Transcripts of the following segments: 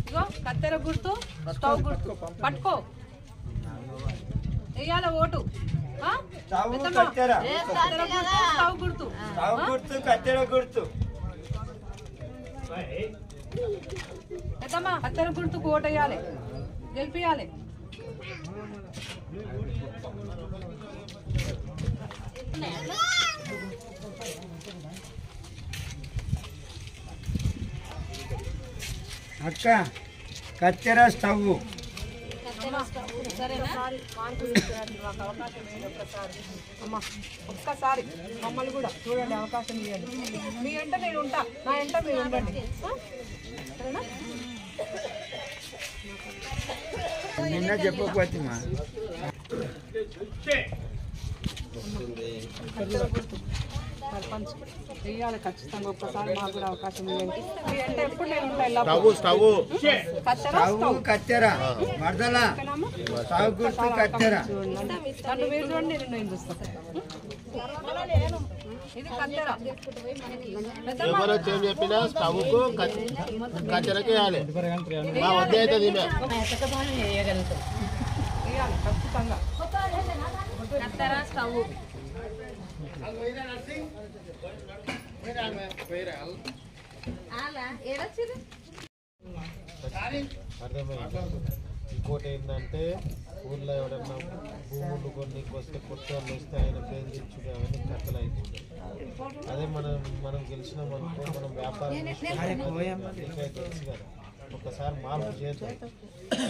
ఇగో కత్తెర గుర్తు, స్టవ్ గుర్తు పట్టుకో. వెయ్యాల ఓటు. స్టవ్ గుర్తు, కత్తెర గుర్తు. పెద్దమ్మా కత్తెర గుర్తుకు ఓటు వేయాలి, గెలిపియాలి. అక్క కత్తెర స్టవ్. అమ్మా ఒక్కసారి మమ్మల్ని కూడా చూడండి, అవకాశం ఇవ్వండి. మీ వెంట నేను ఉంటా, నా వెంట మీరు ఉండండి. సరేనా? నిన్న చెప్పకపోతే మా సర్పంచ్ వెయ్యాలి ఖచ్చితంగా. ఒక్కసారి మాకు కూడా అవకాశం ఇవ్వండి. మీ వెంట ఎప్పుడు నేను ఉంటా. కత్తెర మర్దల స్టవ్ గుర్తు కత్తెర. నన్ను మీరు చూడండి, నేను చూస్తాను. ఇది కత్తెర. చెప్పినా స్టవ్ కు కత్తెరకి వేయాలి. ఖచ్చితంగా కత్తెర స్టవ్. ఇంకోటి ఏంటంటే ఊళ్ళో ఎవరన్నా భూములు కొన్ని వస్తే కొట్టలు వస్తే ఆయన బెదిరించుడు అవన్నీ కథలు అవుతుంది. అదే మనం గెలిచినాం అనుకో, మనం వ్యాపారం తెలుసు కదా, ఒక్కసారి మార్పు చేద్దాం.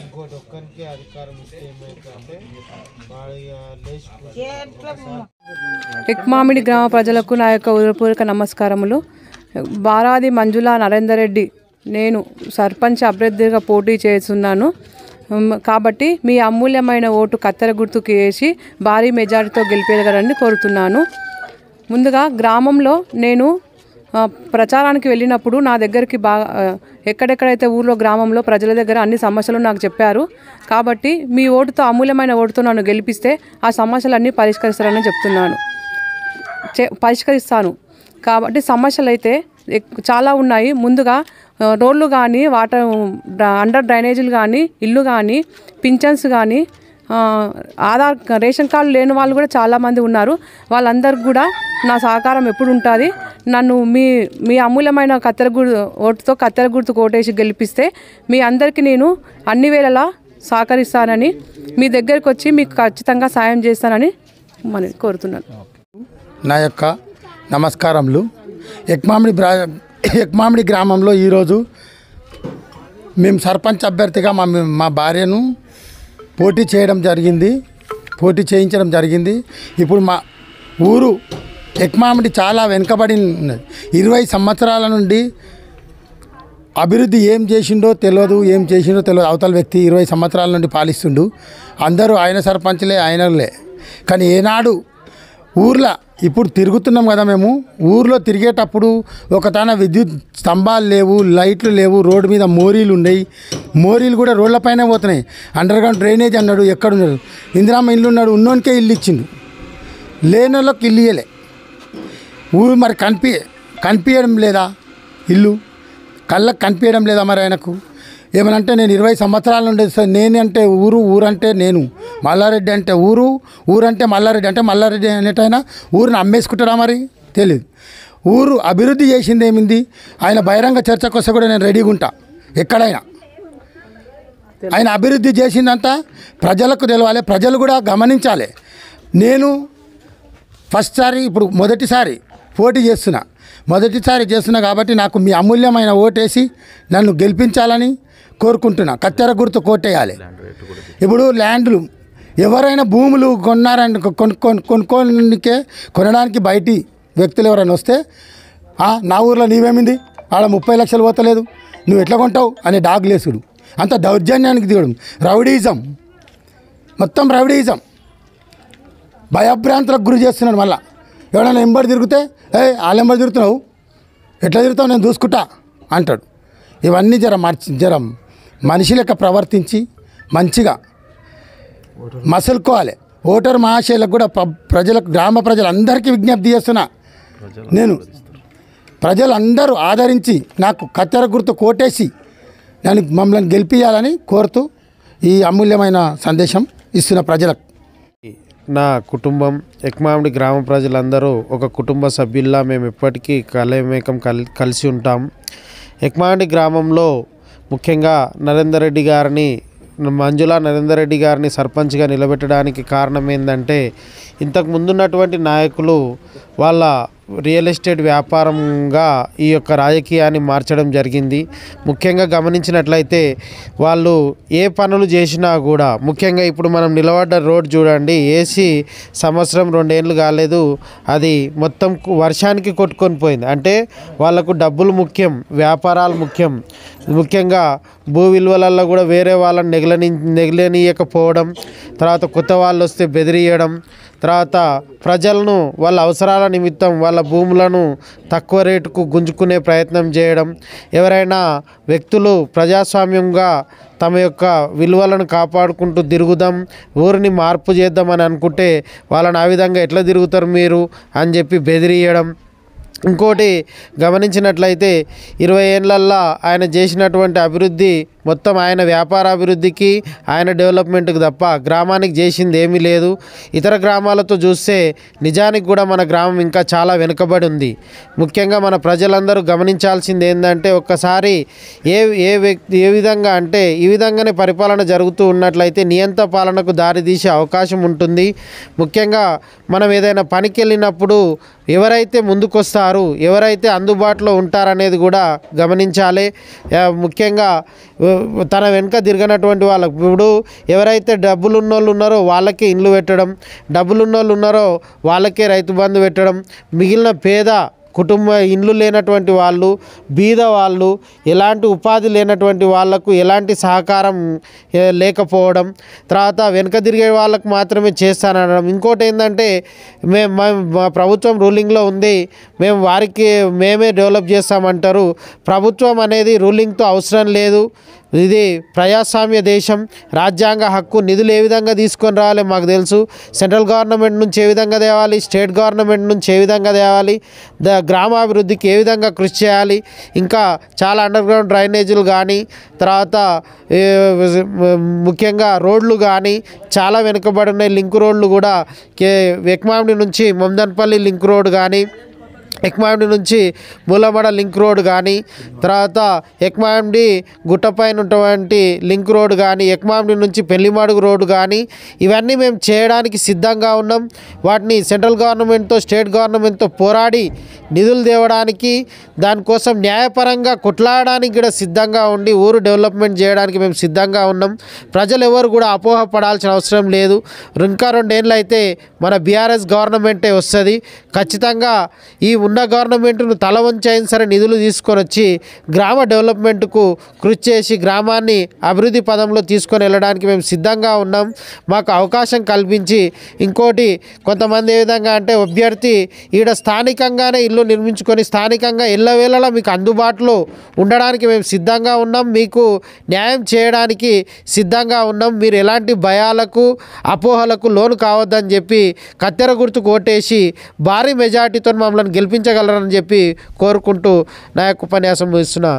ఇంకోటి ఒక్కరికి అధికారం ఇస్తే ఏమైతుందంటే వాడి లేచి ఎక్మామిడి గ్రామ ప్రజలకు నా యొక్క హృదయపూర్వక నమస్కారములు. బారాది మంజుల నరేందర్ రెడ్డి, నేను సర్పంచ్ అభ్యర్థిగా పోటీ చేస్తున్నాను. కాబట్టి మీ అమూల్యమైన ఓటు కత్తెర గుర్తుకు వేసి భారీ మెజారిటీతో గెలిపేయగలని కోరుతున్నాను. ముందుగా గ్రామంలో నేను ప్రచారానికి వెళ్ళినప్పుడు నా దగ్గరికి ఎక్కడెక్కడైతే ఊర్లో గ్రామంలో ప్రజల దగ్గర అన్ని సమస్యలు నాకు చెప్పారు. కాబట్టి మీ ఓటుతో, అమూల్యమైన ఓటుతో నన్ను గెలిపిస్తే ఆ సమస్యలన్నీ పరిష్కరిస్తారని పరిష్కరిస్తాను. కాబట్టి సమస్యలు అయితే చాలా ఉన్నాయి. ముందుగా రోడ్లు కానీ, వాటర్ అండర్ డ్రైనేజీలు కానీ, ఇల్లు కానీ, పింఛన్స్ కానీ, రేషన్ కార్డు లేని వాళ్ళు కూడా చాలామంది ఉన్నారు. వాళ్ళందరికీ కూడా నా సహకారం ఎప్పుడు ఉంటుంది. నన్ను మీ అమూల్యమైన ఓటుతో కత్తెర గుర్తు కోటేసి గెలిపిస్తే మీ అందరికీ నేను అన్ని వేళలా సహకరిస్తానని, మీ దగ్గరికి వచ్చి మీకు ఖచ్చితంగా సాయం చేస్తానని మనం కోరుతున్నాను. నా యొక్క నమస్కారములు. ఎక్మామిడి గ్రామంలో ఈరోజు మేము సర్పంచ్ అభ్యర్థిగా మా భార్యను పోటీ చేయించడం జరిగింది. ఇప్పుడు మా ఊరు ఎక్మామిడి చాలా వెనుకబడి ఉన్నది. 20 సంవత్సరాల నుండి అభివృద్ధి ఏం చేసిండో తెలియదు. అవతల వ్యక్తి 20 సంవత్సరాల నుండి పాలిస్తుండు. అందరూ ఆయన సర్పంచ్లే, ఆయనలే. కానీ ఏనాడు ఊర్లో ఇప్పుడు తిరుగుతున్నాం కదా, మేము ఊర్లో తిరిగేటప్పుడు ఒకతాన విద్యుత్ స్తంభాలు లేవు, లైట్లు లేవు, రోడ్డు మీద మోరీలు ఉన్నాయి. మోరీలు కూడా రోడ్లపైనే పోతున్నాయి. అండర్గ్రౌండ్ డ్రైనేజ్ అన్నాడు, ఎక్కడున్నాడు? ఇందిరామ్మ ఇల్లు ఉన్నాడు, ఉన్నోనికే ఇల్లు ఇచ్చిండు, లేని వాళ్ళకి ఇల్లు ఇవ్వలే. ఊరు మరి కనిపించడం లేదా? ఇల్లు కళ్ళకు కనిపించడం లేదా? మరి ఆయనకు ఏమనంటే నేను 20 సంవత్సరాల నుండి నేనంటే ఊరంటే నేను, మల్లారెడ్డి అంటే ఊరంటే మల్లారెడ్డి అంటే మల్లారెడ్డి అనేటైనా ఊరిని అమ్మేసుకుంటారా? మరి తెలియదు. ఊరు అభివృద్ధి చేసింది ఏమింది? ఆయన బహిరంగ చర్చకు వస్తే కూడా నేను రెడీగా ఉంటా. ఎక్కడైనా ఆయన అభివృద్ధి చేసిందంతా ప్రజలకు తెలవాలి, ప్రజలు కూడా గమనించాలి. నేను ఇప్పుడు మొదటిసారి పోటీ చేస్తున్నా కాబట్టి నాకు మీ అమూల్యమైన ఓటేసి నన్ను గెలిపించాలని కోరుకుంటున్నా. కత్తెర గుర్తు కోటేయాలి. ఇప్పుడు ల్యాండ్లు ఎవరైనా భూములు కొనడానికి బయటి వ్యక్తులు ఎవరైనా వస్తే నా ఊర్లో నీవేమింది, ఆడ 30 లక్షలు పోతలేదు, నువ్వు ఎట్లా కొంటావు అనే డాగ్లేసుడు, అంత దౌర్జన్యానికి దిగడం, రౌడీజం, మొత్తం రౌడీజం, భయభ్రాంతులకు గురి చేస్తున్నాడు. మళ్ళీ ఎవడైనా ఎంబడి తిరిగితే వాళ్ళు ఎంబడి తిరుగుతున్నావు, ఎట్లా తిరుగుతావు, నేను చూసుకుంటా అంటాడు. ఇవన్నీ జర మనిషి లెక్క ప్రవర్తించి మంచిగా మసలుకోవాలి. ఓటరు మహాశయులకు కూడా గ్రామ ప్రజలందరికీ విజ్ఞప్తి చేస్తున్నా. నేను ప్రజలందరూ ఆదరించి నాకు కత్తెర గుర్తు కోటేసి మమ్మల్ని గెలిపించాలని కోరుతూ ఈ అమూల్యమైన సందేశం ఇస్తున్న ప్రజలకు. నా కుటుంబం ఎక్మామిడి గ్రామ ప్రజలందరూ ఒక కుటుంబ సభ్యుల్లా మేము ఎప్పటికీ కలిసి ఉంటాం. ఎక్మామిడి గ్రామంలో ముఖ్యంగా మంజులా నరేందర్ రెడ్డి గారిని సర్పంచ్గా నిలబెట్టడానికి కారణం ఏంటంటే, ఇంతకు ముందున్నటువంటి నాయకులు వాళ్ళ రియల్ ఎస్టేట్ వ్యాపారంగా ఈ యొక్క రాజకీయాన్ని మార్చడం జరిగింది. ముఖ్యంగా గమనించినట్లయితే వాళ్ళు ఏ పనులు చేసినా కూడా, ముఖ్యంగా ఇప్పుడు మనం నిలబడ్డ రోడ్ చూడండి, ఏసీ సంవత్సరం 2 ఏళ్ళు కాలేదు, అది మొత్తం వర్షానికి కొట్టుకొని పోయింది. అంటే వాళ్ళకు డబ్బులు ముఖ్యం, వ్యాపారాలు ముఖ్యం. ముఖ్యంగా భూ విలువలలో కూడా వేరే వాళ్ళని నెగలనీయకపోవడం, తర్వాత కొత్త వాళ్ళు వస్తే బెదిరియడం, తర్వాత ప్రజలను వాళ్ళ అవసరాల నిమిత్తం వాళ్ళ భూములను తక్కువ రేటుకు గుంజుకునే ప్రయత్నం చేయడం, ఎవరైనా వ్యక్తులు ప్రజాస్వామ్యంగా తమ యొక్క విలువలను కాపాడుకుంటూ తిరుగుదాం, ఊరిని మార్పు చేద్దామని అనుకుంటే వాళ్ళని ఆ విధంగా ఎట్లా తిరుగుతారు మీరు అని చెప్పి బెదిరియడం. ఇంకోటి గమనించినట్లయితే 20 ఏళ్ళల్లో ఆయన చేసినటువంటి అభివృద్ధి మొత్తం ఆయన వ్యాపార అభివృద్ధికి, ఆయన డెవలప్మెంట్కి తప్ప గ్రామానికి చేసింది ఏమీ లేదు. ఇతర గ్రామాలతో చూస్తే నిజానికి కూడా మన గ్రామం ఇంకా చాలా వెనుకబడి ఉంది. ముఖ్యంగా మన ప్రజలందరూ గమనించాల్సింది ఏంటంటే, ఒక్కసారి ఏ విధంగా అంటే ఈ విధంగానే పరిపాలన జరుగుతూ ఉన్నట్లయితే నియంత పాలనకు దారితీసే అవకాశం ఉంటుంది. ముఖ్యంగా మనం ఏదైనా పనికి వెళ్ళినప్పుడు ఎవరైతే ముందుకొస్తారు, ఎవరైతే అందుబాటులో ఉంటారనేది కూడా గమనించాలి. ముఖ్యంగా తన వెనుక తిరగనటువంటి వాళ్ళకు, ఇప్పుడు ఎవరైతే డబ్బులున్నోళ్ళు ఉన్నారో వాళ్ళకే ఇండ్లు పెట్టడం, డబ్బులున్నోళ్ళు ఉన్నారో వాళ్ళకే రైతు బంధు పెట్టడం, మిగిలిన పేద కుటుంబ ఇండ్లు లేనటువంటి వాళ్ళు, బీద వాళ్ళు, ఎలాంటి ఉపాధి లేనటువంటి వాళ్లకు ఎలాంటి సహకారం లేకపోవడం, తర్వాత వెనుక తిరిగే వాళ్ళకు మాత్రమే చేస్తానడం. ఇంకోటి ఏంటంటే, మా ప్రభుత్వం రూలింగ్లో ఉంది, మేమే డెవలప్ చేస్తామంటారు. ప్రభుత్వం అనేది రూలింగ్తో అవసరం లేదు. ఇది ప్రజాస్వామ్య దేశం. రాజ్యాంగ హక్కు నిధులు ఏ విధంగా తీసుకొని రావాలి మాకు తెలుసు. సెంట్రల్ గవర్నమెంట్ నుంచి ఏ విధంగా తేవాలి, స్టేట్ గవర్నమెంట్ నుంచి ఏ విధంగా తేవాలి, గ్రామాభివృద్ధికి ఏ విధంగా కృషి చేయాలి, ఇంకా చాలా అండర్గ్రౌండ్ డ్రైనేజీలు కానీ, తర్వాత ముఖ్యంగా రోడ్లు కానీ చాలా వెనుకబడిన లింక్ రోడ్లు కూడా, ఎక్మామిడి నుంచి మొమ్దన్పల్లి లింక్ రోడ్ కానీ, ఎక్మామిడి నుంచి మూలమడ లింక్ రోడ్ కానీ, తర్వాత ఎక్మామిడి గుట్టపైన ఉన్నటువంటి లింక్ రోడ్ కానీ, ఎక్మామిడి నుంచి పెళ్లిమడుగు రోడ్డు కానీ, ఇవన్నీ మేము చేయడానికి సిద్ధంగా ఉన్నాం. వాటిని సెంట్రల్ గవర్నమెంట్తో, స్టేట్ గవర్నమెంట్తో పోరాడి నిధులు తేవడానికి, దానికోసం న్యాయపరంగా కొట్లాడడానికి కూడా సిద్ధంగా ఉండి ఊరు డెవలప్మెంట్ చేయడానికి మేము సిద్ధంగా ఉన్నాం. ప్రజలు ఎవరు కూడా అపోహపడాల్సిన అవసరం లేదు. ఇంకా 2 ఏళ్ళు అయితే మన బీఆర్ఎస్ గవర్నమెంటే వస్తుంది. ఖచ్చితంగా ఈ ఉన్న గవర్నమెంట్ను తల వంచైనా సరే నిధులు తీసుకొని వచ్చి గ్రామ డెవలప్మెంట్కు కృషి చేసి గ్రామాన్ని అభివృద్ధి పదంలో తీసుకొని వెళ్ళడానికి మేము సిద్ధంగా ఉన్నాం. మాకు అవకాశం కల్పించి, ఇంకోటి కొంతమంది ఏ విధంగా అంటే అభ్యర్థి ఈడ స్థానికంగానే ఇల్లు నిర్మించుకొని స్థానికంగా ఎల్లవేళలా మీకు అందుబాటులో ఉండడానికి మేము సిద్ధంగా ఉన్నాం. మీకు న్యాయం చేయడానికి సిద్ధంగా ఉన్నాం. మీరు ఎలాంటి భయాలకు, అపోహలకు లోను కావద్దని చెప్పి కత్తెర గుర్తు కోటేసి భారీ మెజార్టీతో మమ్మల్ని గెలిపించగలరని చెప్పి కోరుకుంటూ నా యొక్క ఉపన్యాసం ముగిస్తున్నా.